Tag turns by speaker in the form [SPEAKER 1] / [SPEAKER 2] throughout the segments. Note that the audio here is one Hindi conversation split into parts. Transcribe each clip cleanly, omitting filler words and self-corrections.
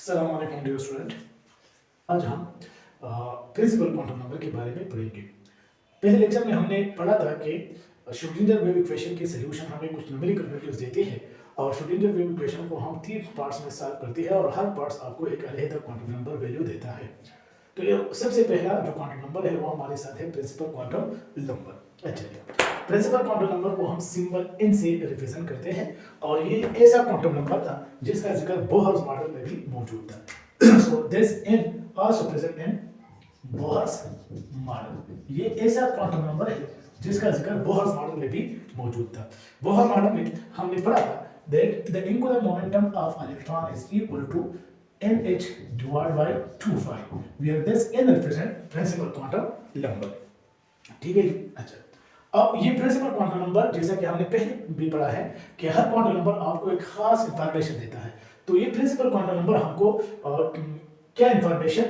[SPEAKER 1] अस्सलाम वालेकुम डियर स्टूडेंट। आज हम प्रिंसिपल क्वांटम नंबर के बारे में पढ़ेंगे। पहले लेक्चर में हमने पढ़ा था कि श्रोडिंगर वेव इक्वेशन के सॉल्यूशन हमें कुछ न्यूमेरिकल वैल्यूज देते हैं और श्रोडिंगर वेव इक्वेशन को हम 3 पार्ट्स में सॉल्व करते हैं और हर पार्ट्स आपको एक अलग क्वांटम नंबर वैल्यू देता है। तो ये सबसे पहला जो क्वांटम नंबर है वो हमारे साथ है प्रिंसिपल क्वांटम नंबर। अच्छा, प्रिंसिपल क्वांटम नंबर को हम सिंबल n से रिप्रेजेंट करते हैं और ये ऐसा क्वांटम नंबर था जिसका जिक्र बोहर्स मॉडल में भी मौजूद था। So this n also present in Bohr's model. ये ऐसा क्वांटम नंबर है जिसका जिक्र बोहर्स मॉडल में भी मौजूद था। बोहर मॉडल में हमने पढ़ा था that the angular momentum of electron is equal to nh divided by 2 phi where this n represent principal quantum number। ठीक है जी। अच्छा, अब ये प्रिंसिपल क्वांटम नंबर जैसा कि हमने पहले भी पढ़ा है कि हर क्वांटम नंबर आपको एक खास इंफॉर्मेशन देता है। तो ये प्रिंसिपल क्वांटम नंबर हमको क्या इंफॉर्मेशन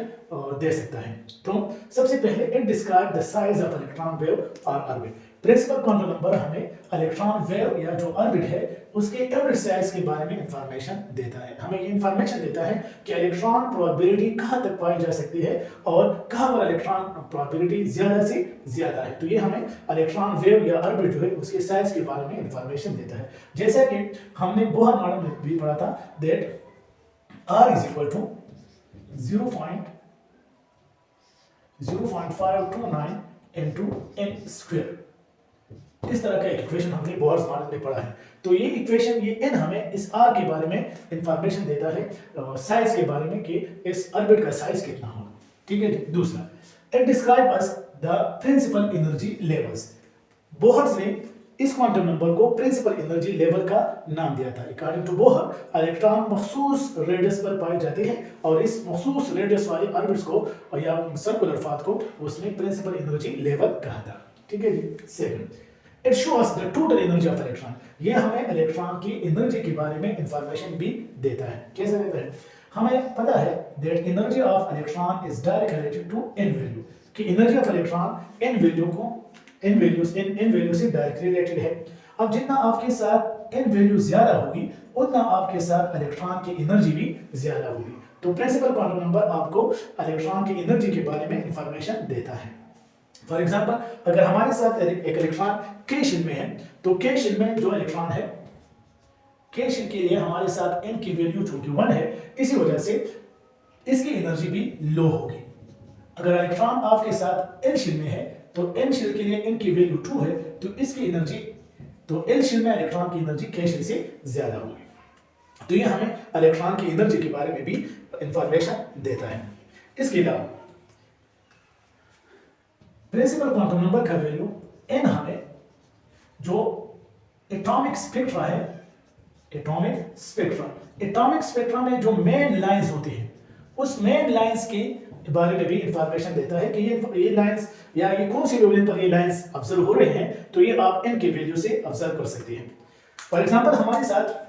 [SPEAKER 1] दे सकता है। तो सबसे पहले it describe the size of electron wave और ऑर्बिट। प्रिंसिपल क्वांटम नंबर हमें इलेक्ट्रॉन वेव या जो ऑर्बिट है उसके एवरेज साइज के बारे में इंफॉर्मेशन देता है। हमें ये इंफॉर्मेशन देता है कि इलेक्ट्रॉन प्रोबेबिलिटी कहां तक पाई जा सकती है और कहां पर इलेक्ट्रॉन प्रोबेबिलिटी ज्यादा से ज्यादा है। तो ये हमें इलेक्ट्रॉन वेव या ऑर्बिट जो है उसके साइज के बारे में इंफॉर्मेशन देता है। जैसा कि हमने बोहर मॉडल में भी पढ़ा था that r is equal to 0.0529 into n square. इस तरह का एक इक्वेशन हमने बोहर्स मॉडल में पढ़ा है। तो ये इक्वेशन ये n हमें इस r के बारे में इंफॉर्मेशन देता है साइज के बारे में कि इस ऑर्बिट का साइज कितना होगा। ठीक है जी। दूसरा, it describe us the principal energy levels. Bohr's ने इस क्वांटम नंबर को प्रिंसिपल एनर्जी लेवल का नाम दिया था। अकॉर्डिंग टू बोहर इलेक्ट्रॉन मखसूस रेडियस पर पाए जाते हैं और इस मखसूस रेडियस वाले ऑर्बिट्स को या सर्कुलर पाथ को उसने प्रिंसिपल एनर्जी लेवल कहा था। ठीक है जी। Second, it shows the total energy of electron. ये हमें इलेक्ट्रॉन की एनर्जी के बारे में इंफॉर्मेशन भी देता है। कैसे देता है? हमें पता है that energy of electron is directly related to n value, कि energy of electron n value से डायरेक्टली रिलेटेड है। अब जितना आपके साथ n वैल्यू ज्यादा होगी उतना आपके साथ इलेक्ट्रॉन की एनर्जी भी ज्यादा होगी। तो प्रिंसिपल क्वांटम नंबर आपको इलेक्ट्रॉन की एनर्जी के बारे में इंफॉर्मेशन देता है। फॉर एग्जांपल, अगर हमारे साथ एक इलेक्ट्रॉन k शेल में है तो k शेल में जो इलेक्ट्रॉन है k शेल के लिए हमारे साथ n की वैल्यू चूंकि 1 है इसी वजह से इसकी एनर्जी भी लो होगी। अगर इलेक्ट्रॉन आपके साथ l शेल में है तो n शेल के लिए n की वैल्यू 2 है तो इसकी एनर्जी तो l शेल में इलेक्ट्रॉन की एनर्जी k शेल से ज्यादा होगी। तो ये हमें इलेक्ट्रॉन की एनर्जी के बारे में भी इंफॉर्मेशन देता है। इसके अलावा प्रिंसिपल क्वांटम नंबर का वैल्यू n हमें जो एटॉमिक स्पेक्ट्रा है, एटॉमिक स्पेक्ट्रा में जो मेन लाइंस होती हैं उस मेन लाइंस के बारे में भी इंफॉर्मेशन देता है कि ये लाइंस या ये कौन सी वेवलेंथ पर ये लाइंस ऑब्जर्व हो रहे हैं। तो ये आप n के वैल्यू से ऑब्जर्व कर सकते हैं। फॉर एग्जांपल, हमारे साथ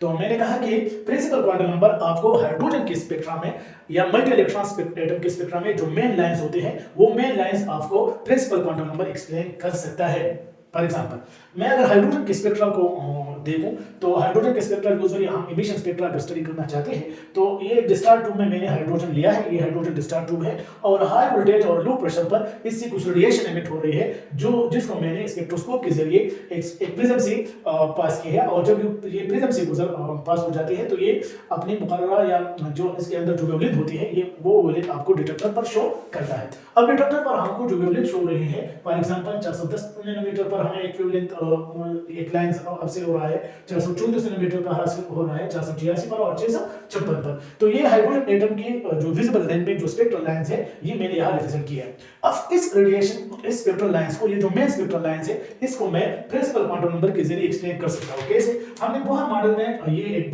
[SPEAKER 1] तो मैंने कहा कि प्रिंसिपल क्वांटम नंबर आपको हाइड्रोजन के स्पेक्ट्रा में या मल्टी इलेक्ट्रॉन एटम के स्पेक्ट्रा में जो मेन लाइंस होते हैं वो मेन लाइंस आपको प्रिंसिपल क्वांटम नंबर एक्सप्लेन कर सकता है। फॉर एग्जांपल, मैं अगर हाइड्रोजन के स्पेक्ट्रा को देखूं तो हाइड्रोजन के स्पेक्ट्रा यूजुअली हम इमिशन स्पेक्ट्रा का स्टडी करना चाहते हैं। तो ये डिस्चार्ज ट्यूब में मैंने हाइड्रोजन लिया है, ये हाइड्रोजन डिस्चार्ज ट्यूब है और हाई वोल्टेज और लो प्रेशर पर इससे कुछ रेडिएशन एमिट हो रही है जो जिसको मैंने स्पेक्ट्रोस्कोप के जरिए एक प्रिज्म से पास की है और जब ये प्रिज्म से गुजर पास हो जाती है तो ये अपने मुकर्ररा या जो इसके अंदर जो वेवलेंथ होती है ये वो वेवलेंथ आपको डिटेक्टर पर शो करता है। अब डिटेक्टर पर हमको जो वेवलेंथ शो रही है, फॉर एग्जांपल 410 नैनोमीटर पर हमें एक वेवलेंथ एक लाइन अब हो रहा है, 434 नैनोमीटर पर हासिल हो रहा है 486 पर और 656 पर। तो ये हाइड्रोजन एटम की जो विजिबल रेंज में जो स्पेक्ट्रल लाइंस है ये मैंने यहाँ रिप्रेजेंट किया है। अब इस रेडिएशन इस स्पेक्ट्रल लाइंस को, ये जो मेन स्पेक्ट्रल लाइंस है इसको मैं प्रिंसिपल क्वांटम नंबर के जरिए एक्सप्लेन कर सकता हूँ। कैसे? हमने बोहर मॉडल में ये एक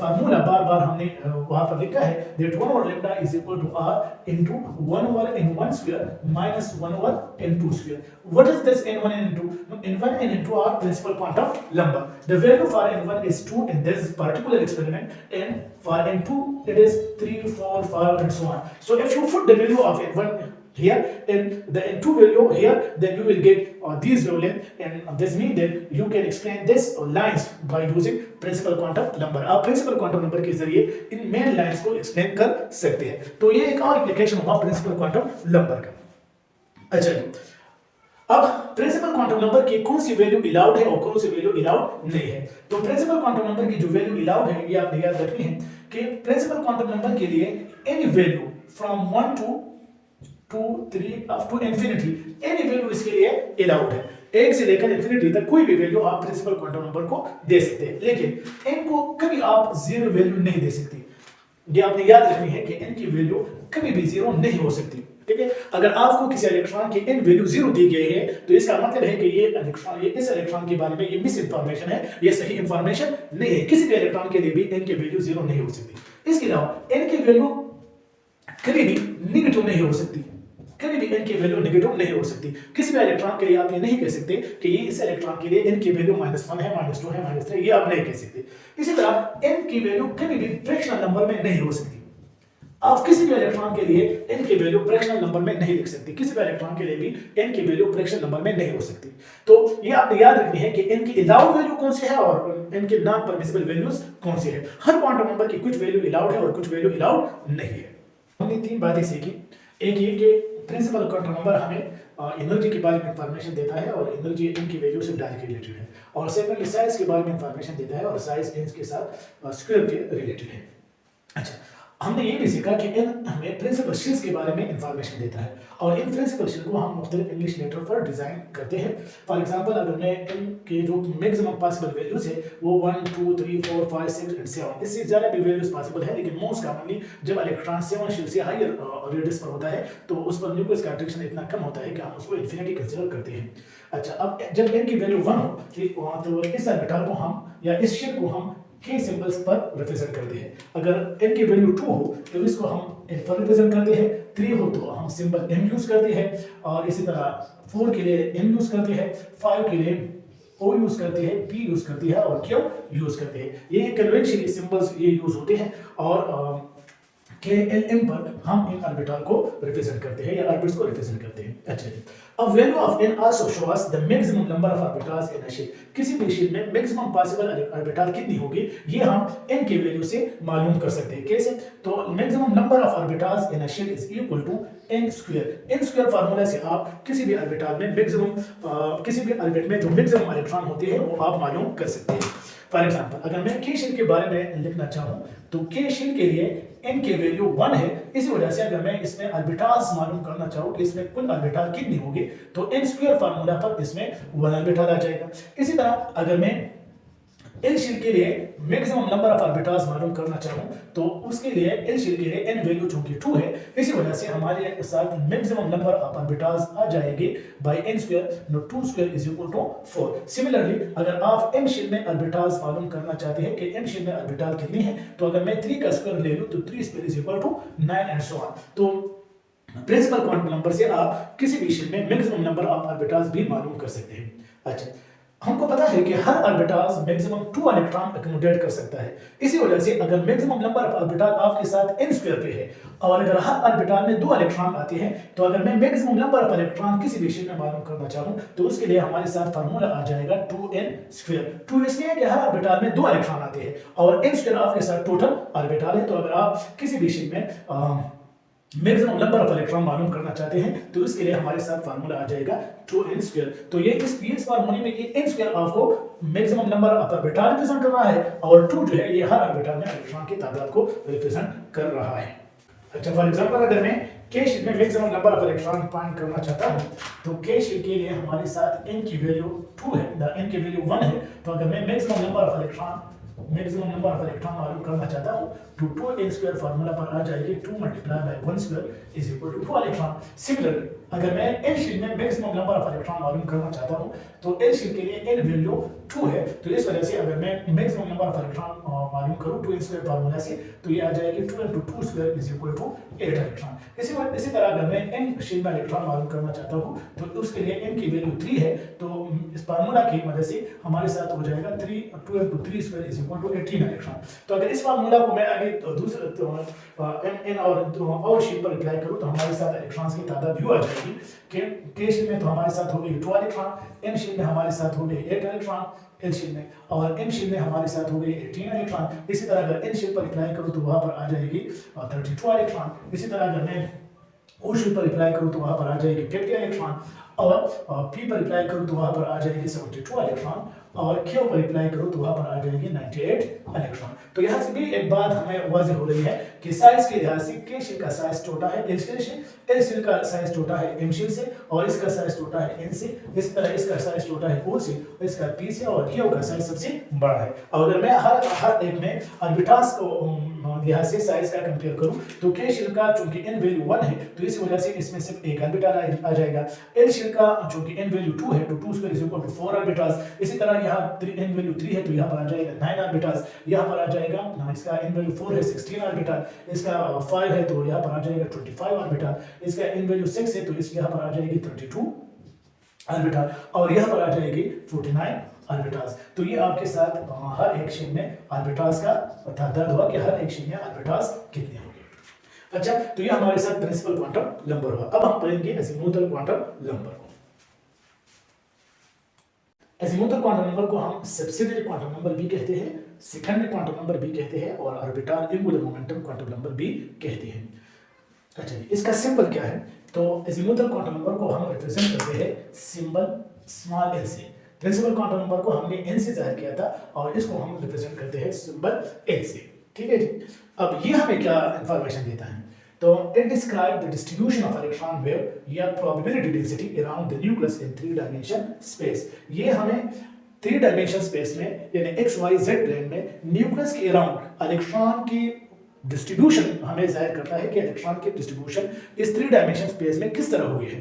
[SPEAKER 1] फार्मूला बार हमने वहां पर लिखा है that 1 over lambda is equal to r into 1 over n1 square minus 1 over n2 square. What is this n1 and n2? N1 and n2 are principal quantum number. The value for n1 is 2 in this particular experiment and for n2 it is 3, 4, 5 and so on. So if you put the value of n1 here and the n2 value here, then you will get these wavelength, and this means that you can explain this lines by using principal quantum number. आप प्रिंसिपल क्वांटम नंबर के जरिए इन मेन लाइंस को एक्सप्लेन कर सकते हैं। तो ये एक और एप्लीकेशन हुआ प्रिंसिपल क्वांटम नंबर का। अच्छा, अब प्रिंसिपल क्वांटम नंबर की कौन सी वैल्यू अलाउड है और कौन सी वैल्यू अलाउड नहीं है। तो प्रिंसिपल क्वांटम नंबर की जो वैल्यू अलाउड है ये आपने याद रखनी है कि प्रिंसिपल क्वांटम नंबर के लिए any value from 1 to 2 3 up to infinity, any value इसके लिए अलाउड है। 1 से लेकर इंफिनिटी तक कोई भी वैल्यू आप प्रिंसिपल क्वांटम नंबर को दे सकते हैं, लेकिन n को कभी आप जीरो वैल्यू नहीं दे सकते। ये आपने याद रखनी है कि n की वैल्यू कभी भी जीरो नहीं हो सकती, ठीक है। अगर आपको किसी इलेक्ट्रॉन की n वैल्यू जीरो दी गई है तो इसका मतलब है कि इस इलेक्ट्रॉन के बारे में ये मिस इंफॉर्मेशन है, ये सही इंफॉर्मेशन नहीं है। किसी भी इलेक्ट्रॉन के लिए भी n की वैल्यू जीरो नहीं हो सकती। इसके अलावा n की वैल्यू कभी भी नेगेटिव नहीं हो सकती, कभी भी n की वैल्यू नेगेटिव नहीं हो सकती। किसी भी इलेक्ट्रॉन के लिए आप ये नहीं कह सकते कि ये इस इलेक्ट्रॉन के लिए n की वैल्यू -1 है, -2 है, -3, ये आप नहीं कह सकते। इसी तरह n की वैल्यू कभी भी फ्रैक्शनल नंबर में नहीं हो सकती। आप किसी भी इलेक्ट्रॉन के लिए n की वैल्यू फ्रैक्शनल नंबर में नहीं लिख सकते, किसी भी इलेक्ट्रॉन के लिए भी n की वैल्यू फ्रैक्शनल नंबर में नहीं हो सकती। तो ये आपने याद रखनी है कि n की अलाउड वैल्यू कौन सी है और n की नॉन परमिसिबल वैल्यूज कौन सी है। हर क्वांटम नंबर की कुछ वैल्यू अलाउड है और कुछ वैल्यू अलाउड नहीं है। हमने तीन बातें सीखी। एक ये कि प्रिंसिपल क्वांटम नंबर हमें एनर्जी के बारे में इंफॉर्मेशन देता है और एनर्जी n की वैल्यू से डायरेक्टली रिलेटेड है, और सेकंडली साइज के बारे में इंफॉर्मेशन देता है और साइज n के साथ स्क्वायर के रिलेटेड है। अच्छा, हमने ये भी सीखा कि n हमें प्रिंसिपल शील्स के बारे में इंफॉर्मेशन देता है और इन प्रिंसिपल शील को हम मुख्तलिफ इंग्लिश लेटर पर डिजाइन करते हैं। फॉर एग्जांपल, अगर मैं n के जो मैक्सिमम पॉसिबल वैल्यूज है वो 1 2 3 4 5 6 एंड 7, इससे ज़्यादा भी वैल्यूज पॉसिबल है, लेकिन मोस्ट कॉमनली जब इलेक्ट्रॉन 7 शील से हायर रेडियस पर होता है तो उस पर न्यूक्लियस का अट्रैक्शन इतना कम होता है कि हम उसको इन्फिनिटी कंसीडर करते हैं। अच्छा, अब जब n की वैल्यू 1 हो तो इस ऑर्बिटल को हम या इस शील को हम k सिंबल्स पर रिप्रेजेंट करते हैं। अगर n की वैल्यू 2 हो तो इसको हम n पर रिप्रेजेंट करते हैं, 3 हो तो हम सिंबल m यूज करते हैं, और इसी तरह 4 के लिए n यूज करते हैं, 5 के लिए o यूज करते हैं, p यूज करते हैं और q यूज करते हैं। ये कन्वेंशनली सिंबल्स ये यूज होते हैं और KLM पर हम इन ऑर्बिटल को रिप्रेजेंट करते हैं या ऑर्बिट्स को रिप्रेजेंट करते हैं। अच्छा, अब value of n also shows the maximum number of orbitals in a sheet. किसी भी शीट में मैक्सिमम पॉसिबल ऑर्बिटल कितनी होगी ये हम n की वैल्यू से मालूम कर सकते हैं। कैसे? तो maximum number of orbitals in a sheet is equal to n square. n square formula से आप किसी भी ऑर्बिटल में मैक्सिमम किसी भी ऑर्बिट में जो मैक्सिमम इलेक्ट्रॉन होते हैं वो आप मालूम कर सकते हैं। फॉर एग्जांपल, अगर मैं k शीट के बारे में लिखना चाहूं तो k शीट के लिए n की वैल्यू 1 है। इसी वजह से अगर मैं इसमें ऑर्बिटल्स मालूम करना चाहूं कि इसमें कुल ऑर्बिटल कितनी होगी तो n स्क्वायर फार्मूला पर इसमें 1 ऑर्बिटल आ जाएगा। इसी तरह अगर मैं L शील के लिए मैक्सिमम नंबर ऑफ ऑर्बिटल्स मालूम करना चाहूं तो उसके लिए L शील के लिए n वैल्यू चूंकि 2 है, इसी वजह से हमारे साथ मैक्सिमम नंबर ऑफ ऑर्बिटल्स आ जाएंगे by n square. No 2 square is equal to 4। Similarly अगर आप m शील में ऑर्बिटल्स मालूम करना चाहते हैं कि m शील में ऑर्बिटल कितनी है तो अगर मैं 3 का स्क्वायर ले लूं तो 3 square is equal to 9 and so on. तो प्रिंसिपल क्वांटम नंबर से आप किसी भी शील में मैक्सिमम नंबर ऑफ ऑर्बिटल्स भी मालूम कर सकते हैं। अच्छा, हमको पता है कि हर ऑर्बिटल्स मैक्सिमम 2 इलेक्ट्रॉन अकोमोडेट कर सकता है। इसी वजह से अगर मैक्सिमम नंबर ऑफ ऑर्बिटल आपके साथ n स्क्वायर पे है और अगर हर ऑर्बिटल में 2 इलेक्ट्रॉन आते हैं तो अगर मैं मैक्सिमम नंबर ऑफ इलेक्ट्रॉन किसी भी शीट में मालूम करना चाहूं तो उसके लिए हमारे साथ फार्मूला आ जाएगा 2n स्क्वायर। 2 इसलिए है कि हर ऑर्बिटल में 2 इलेक्ट्रॉन आते हैं और n स्क्वायर आपके साथ टोटल ऑर्बिटल है। तो अगर आप किसी भी शीट में मैक्सिमम नंबर ऑफ इलेक्ट्रॉन मालूम करना चाहते हैं तो इसके लिए हमारे साथ फार्मूला आ जाएगा 2n स्क्वायर। तो ये इस फार्मूले में ये n स्क्वायर आपको maximum number of orbital represent कर रहा है और 2 जो है ये हर ऑर्बिटल में इलेक्ट्रॉन की तादाद को रिप्रेजेंट कर रहा है। अच्छा, फॉर एग्जांपल अगर मैं k शीट में maximum number of electron find करना चाहता हूं तो k शीट के लिए हमारे साथ n की वैल्यू 2 है, n की वैल्यू 1 है। तो अगर मैं मैक्सिमम नंबर ऑफ इलेक्ट्रॉन मालूम करना चाहता हूं तो 2n स्क्वायर फार्मूला पर आ जाएगी 2 multiply by 1 square is equal to 2 electron. Similarly अगर मैं n शीट में मैक्सिमम नंबर ऑफ इलेक्ट्रॉन मालूम करना चाहता हूं तो l शीट के लिए n वैल्यू 2 है, तो इस वजह से अगर मैं मैक्सिमम नंबर ऑफ इलेक्ट्रॉन मालूम करूं 2 स्क्वायर फार्मूला से, तो ये आ जाएगी 2 * 2 स्क्वायर = 8 इलेक्ट्रॉन। इसी तरह अगर मैं n शेल में इलेक्ट्रॉन मालूम करना चाहता हूं, तो उसके लिए n की वैल्यू 3 है, तो इस फार्मूला की मदद से हमारे साथ हो जाएगा 2 * 3 स्क्वायर = 18 इलेक्ट्रॉन। तो अगर इस फार्मूला को मैं आगे दूसरे n और शेल पर अप्लाई करूं, तो हमारे साथ इलेक्ट्रॉन्स की तादाद यूं आ जाएगी कि k शेल में तो हमारे साथ हो गई 2 इलेक्ट्रॉन, n शेल में हमारे साथ हो गए 8 इलेक्ट्रॉन l शेल में, और m शेल में हमारे साथ हो गए 18 इलेक्ट्रॉन। इसी तरह अगर n शेल पर अप्लाई करूं तो वहां पर आ जाएगी 32 इलेक्ट्रॉन। इसी तरह अगर मैं o शेल पर अप्लाई करूं तो वहां पर आ जाएगी 50 इलेक्ट्रॉन, और p पर अप्लाई करूं तो वहां पर आ जाएगी 72 इलेक्ट्रॉन, और q पर अप्लाई करूं तो वहां पर आ जाएगी 98 इलेक्ट्रॉन। तो यहाँ से भी एक बात हमें वाज़ेह हो रही है कि साइज के लिहाज से k शेल का साइज छोटा है l शेल से, l शेल का साइज छोटा है m शेल से, और इसका साइज छोटा है n से, इस तरह इसका साइज छोटा है o से, इसका p से, और q का साइज सबसे बड़ा है। और अगर मैं हर एक में ऑर्बिटल्स को लिहाज से साइज का कंपेयर करूं, तो k शेल का चूंकि n वैल्यू 1 है, तो इस वजह से इसमें सिर्फ एक ऑर्बिटल आ जाएगा। l शेल का चूंकि n वैल्यू 2 है, तो 2 स्क्वायर = 4 ऑर्बिटल्स। इसी तरह यहाँ n वैल्यू 3 है, तो यहाँ पर आ जाएगा 9 ऑर्बिटल्स। यहाँ पर आ जाएगा, इसका n वैल्यू 4 है, 16 ऑर्बिटल। इसका 5 है, तो यहाँ पर आ जाएगा 25 ऑर्बिटल। इसका n वैल्यू 6 है, तो इस यहाँ पर आ जाएगी 32 ऑर्बिटल, और यहाँ पर आ जाएगी 49 ऑर्बिटल्स। तो ये आपके साथ हर एक शेल में ऑर्बिटल्स का तादाद हुआ कि हर एक शेल में ऑर्बिटल्स कितने होंगे। अच्छा, तो ये हमारे साथ प्रिंसिपल क्वांटम नंबर हुआ। अब हम पढ़ेंगे अजीमुथल क्वांटम नंबर को। अजीमुथल क्वांटम नंबर को हम सब्सिडियरी क्वांटम नंबर भी कहते हैं, सेकेंडरी क्वांटम नंबर भी कहते हैं, और orbital angular momentum quantum number भी कहते हैं। अच्छा, इसका सिंबल क्या है? तो अजीमुथल क्वांटम नंबर को हम रिप्रेजेंट करते हैं सिंबल स्मॉल l से। प्रिंसिपल क्वांटम नंबर को हमने n से जाहिर किया था, और इसको हम रिप्रेजेंट करते हैं सिंबल l से। ठीक है जी। अब ये हमें क्या इंफॉर्मेशन देता है? तो it describe the distribution of electron wave या probability density around the nucleus in 3 dimension space. ये हमें 3 डायमेंशन स्पेस में, यानी x y z प्लेन में न्यूक्लियस के अराउंड इलेक्ट्रॉन की डिस्ट्रीब्यूशन हमें जाहिर करता है कि इलेक्ट्रॉन की डिस्ट्रीब्यूशन इस 3 डायमेंशन स्पेस में किस तरह हुई है।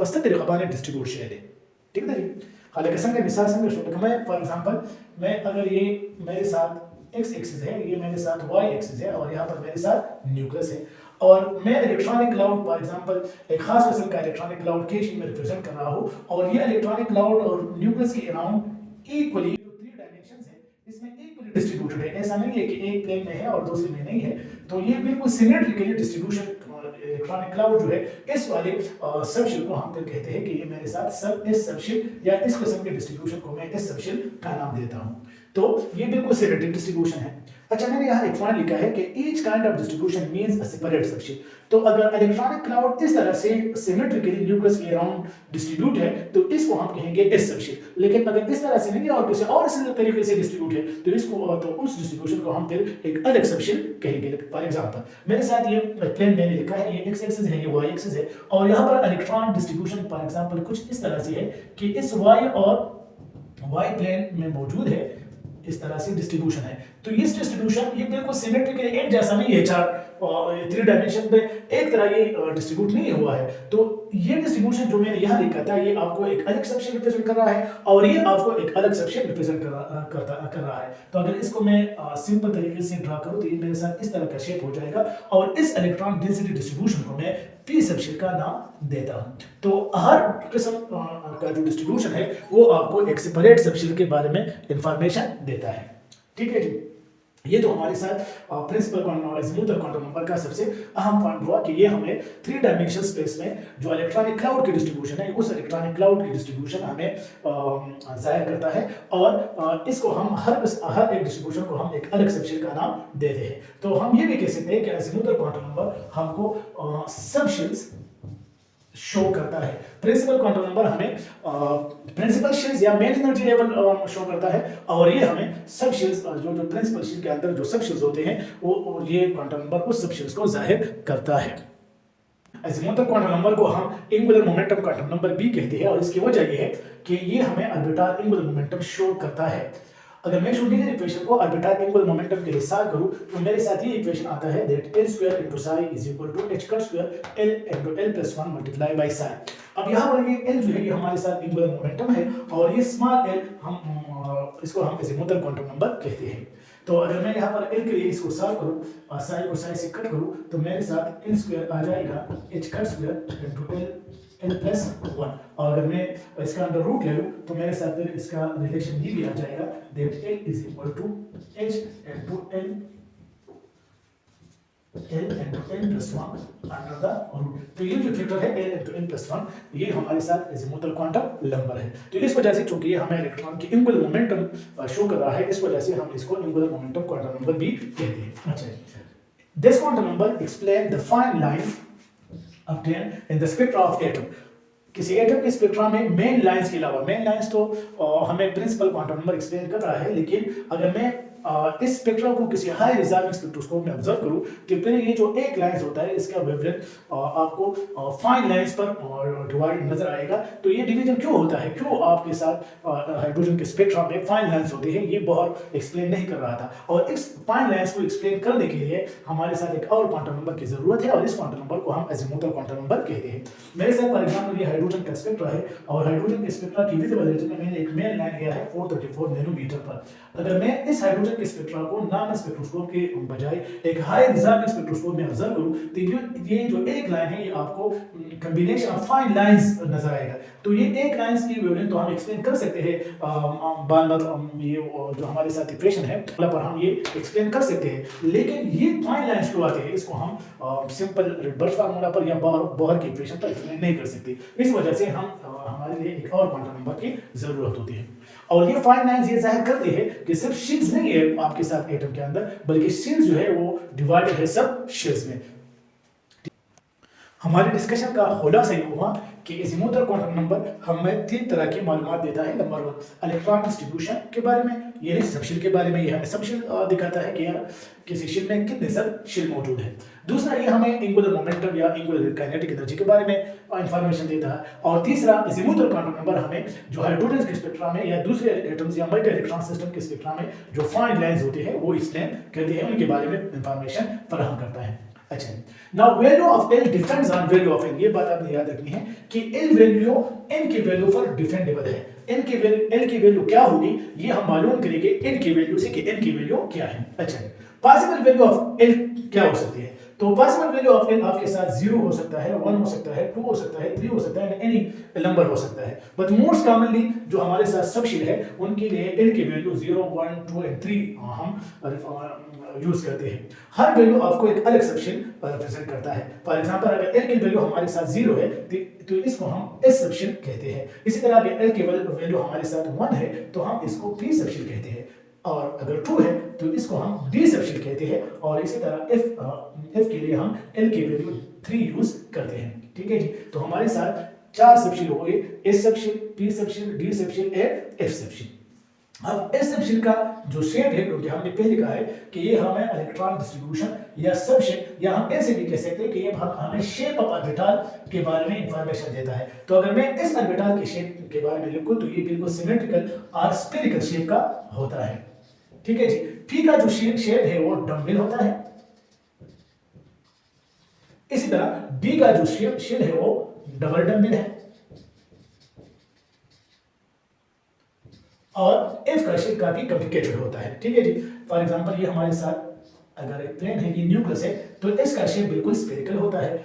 [SPEAKER 1] बस तरीके बाने डिस्ट्रीब्यूट शेयर है। ठीक है जी। हालांकि संग मिसाल संग शो मैं फॉर एग्जांपल मैं अगर ये मेरे साथ x एक्सिस है, ये मेरे साथ y एक्सिस है, और यहाँ पर मेरे साथ न्यूक्लियस है, और मैं इलेक्ट्रॉनिक क्लाउड फॉर एग्जांपल एक खास किस्म का इलेक्ट्रॉनिक क्लाउड के शेप में रिप्रेजेंट कर रहा हूँ, और ये इलेक्ट्रॉनिक क्लाउड और न्यूक्लियस के अराउंड इक्वली इसमें इक्वली डिस्ट्रीब्यूटेड है। ऐसा नहीं है कि एक प्लेन में है और दूसरे में नहीं है, तो ये बिल्कुल सिमेट्रिकली डिस्ट्रीब्यूशन इलेक्ट्रॉनिक क्लाउड जो है, इस वाले सबशेल को हम फिर कहते हैं कि ये मेरे साथ सब इस सबशेल या इस किस्म के डिस्ट्रीब्यूशन को मैं इस सबशेल का नाम देता हूं। तो ये बिल्कुल सिमेट्रिक डिस्ट्रीब्यूशन है। अच्छा, मैंने यहाँ एक पॉइंट लिखा है कि each kind of distribution means a separate subshell. तो अगर इलेक्ट्रॉनिक क्लाउड इस तरह से सिमेट्रिकली न्यूक्लियस के अराउंड डिस्ट्रीब्यूट है, तो इसको हम कहेंगे एस सबशेल। लेकिन अगर इस तरह से नहीं है और किसी और तरीके से डिस्ट्रीब्यूट है, तो इसको तो उस डिस्ट्रीब्यूशन को हम फिर एक अलग सबशेल कहेंगे। फॉर एग्जांपल मेरे साथ ये प्लेन मैंने लिखा है, ये एक्स एक्सिस है, ये वाई एक्सिस है, और यहाँ पर इलेक्ट्रॉन डिस्ट्रीब्यूशन फॉर एग्जांपल कुछ इस तरह से है कि इस वाई और वाई प्लेन में मौजूद है, इस तरह से डिस्ट्रीब्यूशन है। तो ये डिस्ट्रीब्यूशन ये बिल्कुल सिमेट्रिकली एक जैसा नहीं है, चार 3 डायमेंशन पे एक तरह ये डिस्ट्रीब्यूट नहीं हुआ है। तो ये डिस्ट्रीब्यूशन जो मैंने यहाँ लिखा था, ये आपको एक अलग सबशेल रिप्रेजेंट कर रहा है, और ये आपको एक अलग सबशेल रिप्रेजेंट कर रहा है। तो अगर इसको मैं सिंपल तरीके से ड्रा करूँ, तो ये मेरे साथ इस तरह का शेप हो जाएगा, और इस इलेक्ट्रॉन डेंसिटी डिस्ट्रीब्यूशन को मैं पी सबशेल का नाम देता हूँ। तो हर किस्म का जो डिस्ट्रीब्यूशन है वो आपको एक सेपरेट सबशेल के बारे में इंफॉर्मेशन देता है। ठीक है जी। ये तो हमारे साथ प्रिंसिपल अजीमुथल क्वांटम नंबर का सबसे अहम पॉइंट हुआ कि ये हमें 3 डायमेंशन स्पेस में जो इलेक्ट्रॉनिक क्लाउड की डिस्ट्रीब्यूशन है, उस इलेक्ट्रॉनिक क्लाउड की डिस्ट्रीब्यूशन हमें जाहिर करता है, और इसको हम हर एक डिस्ट्रीब्यूशन को हम एक अलग सबशेल का नाम देते हैं। तो हम ये भी कह सकते हैं कि अजीमुथल क्वांटम नंबर हमको सबशेल्स शो करता है। प्रिंसिपल क्वांटम नंबर हमें प्रिंसिपल शेल्स या मेन एनर्जी लेवल शो करता है, और ये हमें सब शेल्स जो प्रिंसिपल शेल के अंदर जो सब शेल्स होते हैं वो ये क्वांटम नंबर उस सब शेल्स को जाहिर करता है। अजीमुथल क्वांटम नंबर को हम एंगुलर मोमेंटम क्वांटम नंबर भी कहते हैं, और इसकी वजह ये है कि ये हमें ऑर्बिटल एंगुलर मोमेंटम शो करता है। अगर मैं श्रोडिंगर इक्वेशन को ऑर्बिटल एंगुलर मोमेंटम के लिए सॉल्व करूं, तो मेरे साथ ये इक्वेशन आता है that l² * psi = h² l * l + 1 × psi। अब यहाँ पर ये एल जो है ये हमारे साथ एंगुलर मोमेंटम है और ये स्मॉल एल हम इसको हम अजीमुथल क्वांटम नंबर कहते हैं। तो अगर मैं यहाँ पर एल के लिए इसको सॉल्व करूँ, साइन को साइन से कट करूँ, तो मेरे साथ एल स्क्वायर आ जाएगा H cut square into L plus 1। और अगर मैं इसका अंडर रूट ले लूँ तो मेरे साथ फिर इसका रिलेशन ये भी आ जाएगा, that l is equal to h into l n plus 1 under the root. तो ये जो फैक्टर है n plus 1 ये हमारे साथ अजीमुथल क्वांटम नंबर है। तो इस वजह से चूंकि ये हमें इलेक्ट्रॉन की एंगुलर मोमेंटम शो कर रहा है, इस वजह से हम इसको एंगुलर मोमेंटम क्वांटम नंबर भी कहते हैं। अच्छा, this quantum number explain the fine line obtained in the spectra of atom। किसी एटम के स्पेक्ट्रा में मेन लाइंस के अलावा, मेन लाइंस तो हमें प्रिंसिपल क्वांटम नंबर एक्सप्लेन कर रहा है, लेकिन अगर मैं इस स्पेक्ट्रा को किसी हाई रिजॉल्विंग स्पेक्ट्रोस्कोप में ऑब्जर्व करूं तो फिर ये जो एक लाइंस होता है इसका वेवलेंथ आपको फाइन लाइंस पर डिवाइड नजर आएगा। तो ये डिवीजन क्यों होता है, क्यों आपके साथ हाइड्रोजन के स्पेक्ट्रा में फाइन लाइंस होते हैं, ये बहुत एक्सप्लेन नहीं कर रहा था। और इस फाइन लाइंस को एक्सप्लेन करने के लिए हमारे साथ एक और क्वांटम नंबर की जरूरत है और इस क्वांटम नंबर को हम अजीमुथल क्वांटम नंबर कहते हैं। मेरे साथ फॉर एग्जांपल ये हाइड्रोजन का स्पेक्ट्रा है और हाइड्रोजन के स्पेक्ट्रा की विजिबल रीजन में मैंने एक मेन लाइन लिया है 434 नैनोमीटर पर। अगर मैं इस हाइड्रोजन के स्पेक्ट्रा को नॉर्मल स्पेक्ट्रोस्कोप के बजाय एक हाई रिजॉल्विंग स्पेक्ट्रोस्कोप में ऑब्जर्व करूं तो ये जो एक लाइन है ये आपको कॉम्बिनेशन ऑफ फाइन लाइंस नजर आएगा। तो ये एक लाइंस की वेवलेंथ तो हम एक्सप्लेन कर सकते हैं ये जो हमारे साथ इक्वेशन है पर हम ये एक्सप्लेन कर सकते हैं, लेकिन ये फाइन लाइंस क्यों आते हैं इसको हम सिंपल रिडबर्ग फार्मूला पर या बोहर की इक्वेशन पर एक्सप्लेन नहीं कर सकते। इस वजह से हम हमारे लिए एक और क्वांटम नंबर की जरूरत होती है। और ये फाइन लाइंस ये जाहिर करती है कि सिर्फ शेल्स नहीं है आपके साथ एटम के अंदर, बल्कि शेल्स जो है वो डिवाइडेड है सब शेल्स में। हमारे डिस्कशन का खुलासा ये हुआ कि अजीमुथल क्वांटम नंबर हमें 3 तरह की मालूमात देता है। नंबर 1 इलेक्ट्रॉन डिस्ट्रीब्यूशन के बारे में, ये सब शेल के बारे में, ये हमें सब शेल दिखाता है कि यार किसी शेल में कितने सब शेल मौजूद है। दूसरा ये हमें एंगुलर मोमेंटम या एंगुलर काइनेटिक एनर्जी के बारे में इंफॉर्मेशन देता है। और तीसरा अजीमुथल क्वांटम नंबर हमें जो हाइड्रोजन के स्पेक्ट्रा में या दूसरे एटम्स या मल्टी इलेक्ट्रॉन सिस्टम के स्पेक्ट्रा में जो फाइन लाइंस होते हैं वो एक्सप्लेन करते हैं, उनके बारे में इंफॉर्मेशन फराहम करता है। अच्छा, now value of l depends on value of n. ये बात आपने याद रखनी है कि एल वैल्यू एन की वैल्यू पर डिपेंडेबल है। एन की वैल्यू एल की वैल्यू क्या होगी ये हम मालूम करेंगे एन की वैल्यू से कि एन की वैल्यू क्या है। अच्छा, पॉसिबल वैल्यू ऑफ एल क्या हो सकती है? तो पॉसिबल वैल्यू ऑफ एल आपके साथ 0 हो सकता है, 1 हो सकता है, 2 हो सकता है, 3 हो सकता है, एनी नंबर हो सकता है। बट मोस्ट कॉमनली जो हमारे साथ सब शेल है उनके लिए एल की वैल्यू 0, 1, 2 एंड 3 हम यूज करते हैं। हर वैल्यू आपको एक अलग सब शेल रिप्रेजेंट करता है। फॉर एग्जांपल अगर एल की वैल्यू हमारे साथ 0 है तो इसको हम एस सब शेल कहते हैं। इसी तरह अगर एल की वैल्यू हमारे साथ 1 है तो हम इसको पी सब शेल कहते हैं, और अगर 2 है तो इसको हम डी सब शेल कहते हैं। और इसी तरह एफ के लिए हम एल की वैल्यू 3 यूज करते हैं। ठीक है जी, तो हमारे साथ 4 सब शेल हो गए, s sub shell, p sub shell, d sub shell, f sub shell. अब एस सब शेल का जो शेप है, क्योंकि हमने पहले कहा है कि ये हमें इलेक्ट्रॉन डिस्ट्रीब्यूशन या सब शेप, या हम ऐसे भी कह सकते हैं कि ये हमें शेप ऑफ ऑर्बिटल के बारे में इंफॉर्मेशन देता है। तो अगर मैं इस ऑर्बिटल के शेप के बारे में लिखूं तो ये बिल्कुल सिमेट्रिकल और स्फेरिकल शेप का होता है। ठीक है जी, पी का जो शेप है वो डम्बल होता है। इसी तरह डी का जो शेल है वो डबल डम्बल है, और एफ का शेप काफी कॉम्प्लिकेटेड होता है। ठीक है जी, फॉर एग्जांपल ये हमारे साथ अगर एक प्लेन है, ये न्यूक्लियस है, तो इसका शेप बिल्कुल स्फेरिकल होता है।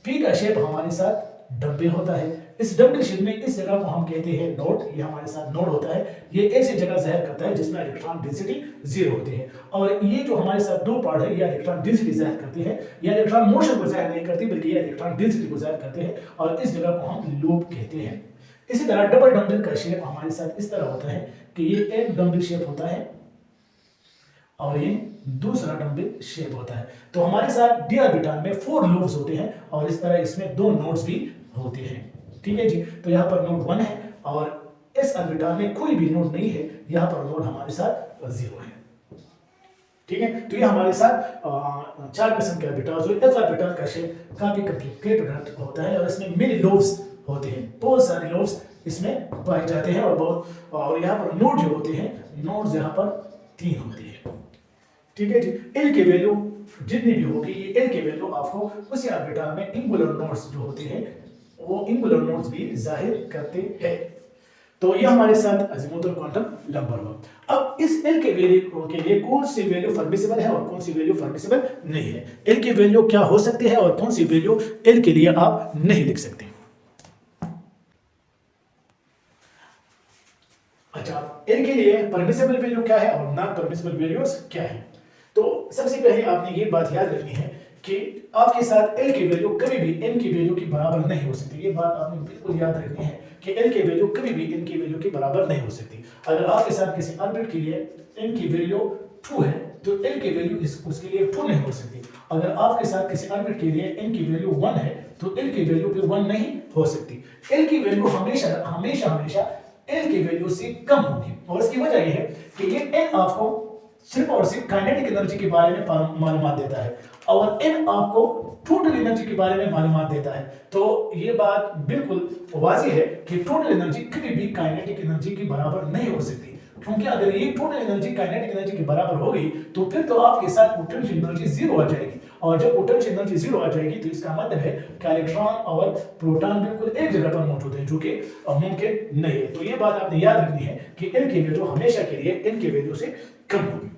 [SPEAKER 1] पी का शेप हमारे साथ डम्बल होता है। इस डम्बल शेप में इस जगह को हम कहते हैं नोड, ये हमारे साथ नोड होता है। ये ऐसी जगह ज़ाहिर करता है जिसमें इलेक्ट्रॉन डेंसिटी 0 होती है। और ये जो हमारे साथ 2 पार्ट है, ये इलेक्ट्रॉन डेंसिटी ज़ाहिर करती है, या इलेक्ट्रॉन मोशन को ज़ाहिर नहीं करती बल्कि ये इलेक्ट्रॉन डेंसिटी को ज़ाहिर करते हैं, और इस जगह को हम लूप कहते हैं। इसी तरह डबल डम्बल का शेप हमारे साथ इस तरह होता है कि ये एक डम्बल शेप होता है और ये दूसरा डम्बल शेप होता है। तो हमारे साथ डी ऑर्बिटल में 4 लूप्स होते हैं और इस तरह इसमें 2 नोड्स भी होते हैं। ठीक है जी, तो यहाँ पर नोड 1 है और इस ऑर्बिटल में कोई भी नोड नहीं है, यहाँ पर नोड हमारे साथ 0 है। ठीक है, तो ये हमारे साथ 4 किस्म के ऑर्बिटल्स। एस ऑर्बिटल का शेप काफी कॉम्प्लिकेटेड होता है और इसमें मेनी लोब्स होते हैं, बहुत सारे लोब्स इसमें पाए जाते हैं, और यहाँ पर नोड जो होते हैं, नोड्स यहाँ पर 3 होती है। ठीक है जी, एल की वैल्यू जितनी भी होगी, ये एल की वैल्यू आपको उसी ऑर्बिटल में एंगुलर नोड्स जो होते हैं वो एंगुलर मोड्स भी जाहिर करते हैं। तो ये हमारे साथ अजीमुथल क्वांटम नंबर हुआ। अब इस एल के वैल्यू के लिए कौन सी वैल्यू परमिसिबल है और कौन सी वैल्यू परमिसिबल नहीं है, एल की वैल्यू क्या हो सकती है और कौन सी वैल्यू एल के लिए आप नहीं लिख सकते। अच्छा, एल के लिए परमिसिबल वैल्यू क्या है और नॉन परमिसिबल वैल्यूज क्या है। तो सबसे पहले आपने ये बात याद रखनी है कि आपके साथ एल की वैल्यू कभी भी एन की वैल्यू के बराबर नहीं हो सकती। ये बात आपने बिल्कुल याद रखनी है कि एल की वैल्यू कभी भी एन की वैल्यू के बराबर नहीं हो सकती। अगर आपके साथ किसी ऑर्बिट के लिए एन की वैल्यू 2 है तो एल की वैल्यू उसके लिए 2 नहीं हो सकती। अगर आपके साथ किसी ऑर्बिट के लिए एन की वैल्यू 1 है तो एल की वैल्यू फिर 1 नहीं हो सकती। एल की वैल्यू हमेशा हमेशा हमेशा एल की वैल्यू से कम होगी और इसकी वजह यह है कि ये एन आपको सिर्फ और सिर्फ काइनेटिक एनर्जी के बारे में मालूमात देता है और एन आपको टोटल एनर्जी के बारे में मालूमात देता है। तो ये बात बिल्कुल वाज़ेह है कि टोटल एनर्जी कभी भी काइनेटिक एनर्जी के बराबर नहीं हो सकती, क्योंकि अगर ये टोटल एनर्जी काइनेटिक एनर्जी के बराबर हो गई तो फिर तो आपके साथ पोटेंशियल एनर्जी जीरो आ जाएगी और जब पोटेंशियल एनर्जी जीरो आ जाएगी तो इसका मतलब है कि इलेक्ट्रॉन और प्रोटॉन बिल्कुल एक जगह पर मौजूद है, जो कि मुमकिन नहीं है। तो ये बात आपने याद रखनी है कि एल की वैल्यू हमेशा के लिए एन की वैल्यू से कम होगी।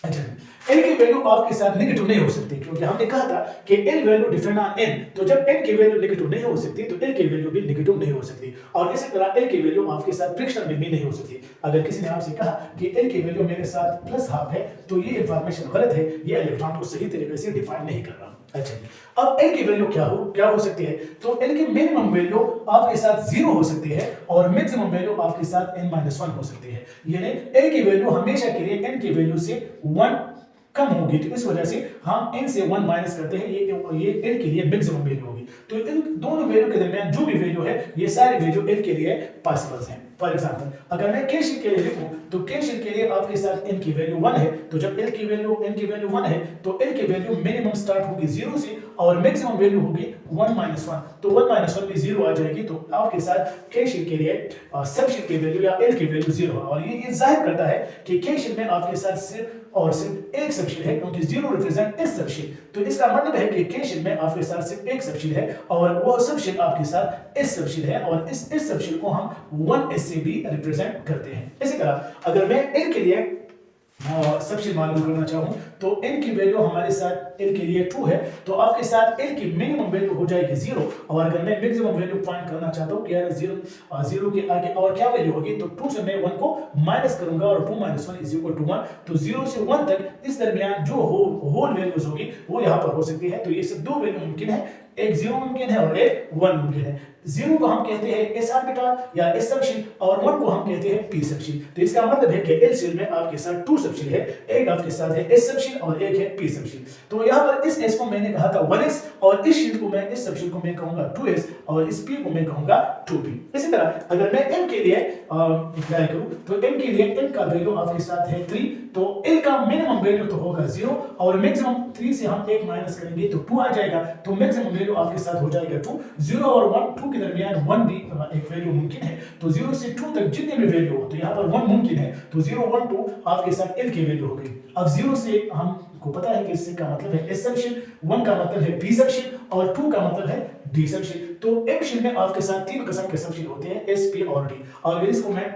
[SPEAKER 1] अच्छा, एल की वैल्यू आपके साथ नेगेटिव नहीं हो सकती, क्योंकि हमने कहा था कि l value depend on an, तो जब एन की वैल्यू नेगेटिव नहीं हो सकती तो एल की वैल्यू भी नेगेटिव नहीं हो सकती। और इसी तरह एल की वैल्यू आपके साथ फ्रिक्शन में भी नहीं हो सकती। अगर किसी ने आपसे कहा कि एल की वैल्यू मेरे साथ प्लस हाफ है तो ये इंफॉर्मेशन गलत है, ये इलेक्ट्रॉन को सही तरीके से डिफाइन नहीं कर रहा। अच्छा, अब एल की वैल्यू क्या हो सकती है, तो एल की मिनिमम वैल्यू आपके साथ 0 हो सकती है और मैक्सिमम वैल्यू आपके साथ n-1 हो सकती है। यानी एल की वैल्यू हमेशा के लिए n की वैल्यू से 1 कम होगी, तो इस वजह से हम n से 1 माइनस करते हैं, ये l के लिए मैक्सिमम वैल्यू होगी। तो इन दोनों वैल्यू के दरमियान जो भी वैल्यू है ये सारी वैल्यू l के लिए पॉसिबल हैं। फॉर एग्जांपल अगर मैं k शीट के लिए लिखूं तो k शीट के लिए आपके साथ n की वैल्यू 1 है, तो जब n की वैल्यू 1 है तो l की वैल्यू मिनिमम स्टार्ट होगी 0 से और मैक्सिमम वैल्यू होगी 1-1, तो 1-1 भी 0 आ जाएगी। तो आपके साथ k शीट के लिए सब शीट की वैल्यू या l की वैल्यू 0 है और ये जाहिर करता है कि k शीट में आपके साथ सिर्फ और सिर्फ एक सबशीट है, क्योंकि 0 रिप्रेजेंट इस सबशीट, तो इसका मतलब है कि k शीट में आपके साथ सिर्फ एक सबशीट है और वो सबशीट आपके साथ इस सबशीट है और इस सबशीट को हम 1s से भी रिप्रेजेंट करते हैं। इसी तरह अगर मैं n के लिए सबशीट मालूम करना चाहूं तो n की वैल्यू हमारे साथ l के लिए 2 है, तो आपके साथ l की मिनिमम वैल्यू हो जाएगी 0 और अगर मैं मैक्सिमम वैल्यू फाइंड करना चाहता हूं कि यार 0 के आगे और क्या वैल्यू होगी, तो 2 से मैं 1 को माइनस करूंगा और 2 - 1 = 1, तो 0 से 1 तक इस दरमियान जो होल वैल्यूज होगी वो यहां पर हो सकती है। तो ये सब दो वैल्यू मुमकिन है, एक 0 मुमकिन है और एक 1 मुमकिन है। 0 को हम कहते हैं s ऑर्बिटल या s सबशीट और 1 को हम कहते हैं p सबशीट। तो इसका मतलब है कि l शेल में आपके साथ 2 सबशीट है, एक आपके साथ है s सबशीट और एक है p सबशीट। तो यहाँ पर इस s को मैंने कहा था 1s और इस शीट को मैं इस सबशीट को मैं कहूंगा 2s और इस p को मैं कहूंगा 2p। इसी तरह अगर मैं m के लिए अप्लाई करूं तो m के लिए n का वैल्यू आपके साथ है 3, तो l का मिनिमम वैल्यू तो होगा 0 और मैक्सिमम 3 से हम 1 माइनस करेंगे तो 2 आ जाएगा, तो मैक्सिमम वैल्यू आपके साथ हो जाएगा 2। 0 और 1 2 के दरमियान 1 भी एक वैल्यू मुमकिन है, तो 0 से 2 तक जितने भी वैल्यू हो तो यहाँ पर 1 मुमकिन है, तो 0 1 2 आपके साथ l की वैल्यू हो गई। अब 0 से हमको पता है कि इससे का मतलब है s सबशीट, 1 का मतलब है p सबशीट और 2 का मतलब है d सबशीट। तो m शीट में आपके साथ 3 किस्म के सबशीट होते हैं s p और d, और अगर इसको मैं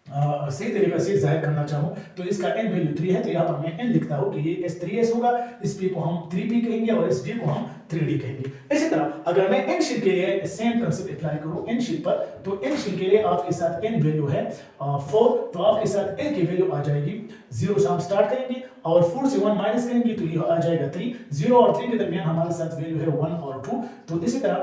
[SPEAKER 1] सही तरीके से जाहिर करना चाहूं तो इसका n वैल्यू 3 है, तो यहाँ पर मैं n लिखता हूं कि ये s3s होगा, इस p को हम 3p कहेंगे और इस d को हम 3d कहेंगे। इसी तरह अगर मैं n शीट के लिए सेम कांसेप्ट अप्लाई करूं n शीट पर, तो n शीट के लिए आपके साथ n वैल्यू है 4, तो आपके साथ l की वैल्यू आ जाएगी 0 से हम स्टार्ट करेंगे और 4 से 1 माइनस करेंगे तो ये आ जाएगा 3। 0 और 3 के दरमियान हमारे साथ वैल्यू है 1 और 2। तो इसी तरह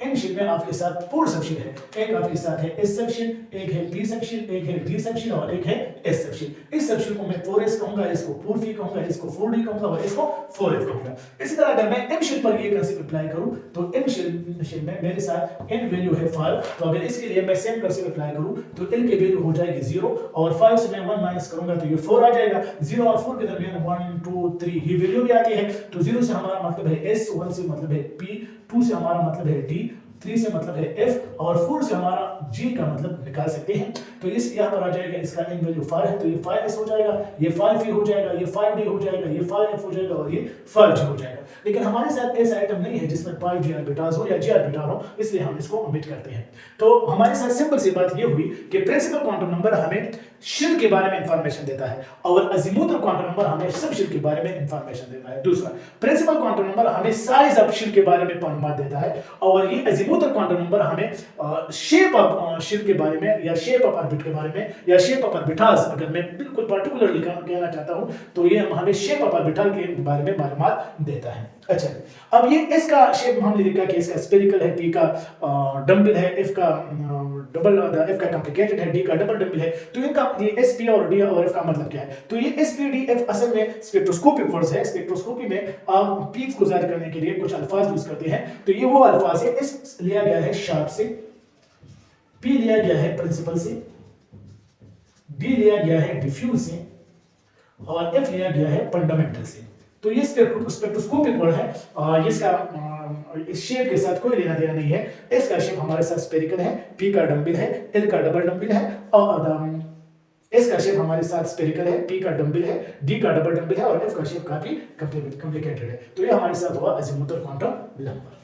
[SPEAKER 1] n शीट में आपके साथ 4 सबशीट है, एक आपके साथ है s सबशीट, एक है p सबशीट, एक है d सबशीट और एक है s सबशीट। इस सबशीट को मैं 4s कहूंगा, इसको 4p कहूंगा, इसको 4d कहूंगा और इसको 4f कहूंगा। इसी तरह अगर मैं m शीट पर ये कांसेप्ट अप्लाई करूं तो m शीट में मेरे साथ n वैल्यू है 5, तो अगर इसके लिए मैं सेम कांसेप्ट अप्लाई करूं तो n की वैल्यू हो जाएगी 0 और 5 से मैं 1 माइनस करूंगा तो ये 4 आ जाएगा। 0 और 4 के दरमियान 1 2 3 ही वैल्यू भी आती है, तो 0 से हमारा मतलब है s, 1 से मतलब है p, 2 से हमारा मतलब है d 3 से मतलब है F और 4 से हमारा G का मतलब निकाल सकते हैं। तो इस यहाँ पर आ जाएगा, इसका n वैल्यू 5 है तो ये 5s हो जाएगा, ये 5e हो जाएगा, ये 5d हो जाएगा, ये 5f हो जाएगा और ये 5g हो जाएगा। लेकिन हमारे साथ ऐसा आइटम नहीं है जिसमें 5g ऑर्बिटल्स हो या g ऑर्बिटल हो, इसलिए हम इसको ओमिट करते हैं। तो हमारे साथ सिंपल सी बात ये हुई कि प्रिंसिपल क्वांटम नंबर हमें शेल के बारे में इंफॉर्मेशन देता है और अजीमुथल क्वांटम नंबर हमें सब शेल के बारे में इंफॉर्मेशन देता है। दूसरा, प्रिंसिपल क्वांटम नंबर हमें साइज ऑफ शेल के बारे में मालूमात देता है और ये अजीमुथल क्वांटम नंबर हमें शेप ऑफ शेल के बारे में या शेप ऑफ ऑर्बिट के बारे में या शेप ऑफ ऑर्बिटल्स, अगर मैं बिल्कुल पर्टिकुलरली कहना चाहता हूं तो ये हमें शेप ऑफ ऑर्बिटल के बारे में मालूमात देता है। अच्छा, अब ये इसका शेप हमने लिखा कि इसका स्फेरिकल है, p का डम्बल है, f का डबल f का कॉम्प्लिकेटेड है, d का डबल डम्बल है। तो इनका ये sp और d और f का मतलब क्या है? तो ये sp d f असल में स्पेक्ट्रोस्कोपिक वर्ड्स है। स्पेक्ट्रोस्कोपी में आप पीक्स को जाहिर करने के लिए कुछ अल्फाज यूज करते हैं। तो ये वो अल्फाज है, s लिया गया है शार्प से, p लिया गया है प्रिंसिपल से, d लिया गया है डिफ्यूज से और f लिया गया है फंडामेंटल से। तो ये स्पेक्ट्रोस्कोपिक वर्ड है, इसका इस शेप के साथ कोई लेना देना नहीं है। इसका शेप हमारे साथ स्फेरिकल है, p का डम्बल है, l का डबल डम्बल है और इसका शेप हमारे साथ स्फेरिकल है, p का डम्बल है, d का डबल डम्बल है और f का शेप काफी कॉम्प्लिकेटेड है। तो ये हमारे साथ हुआ अजीमुथल क्वांटम नंबर।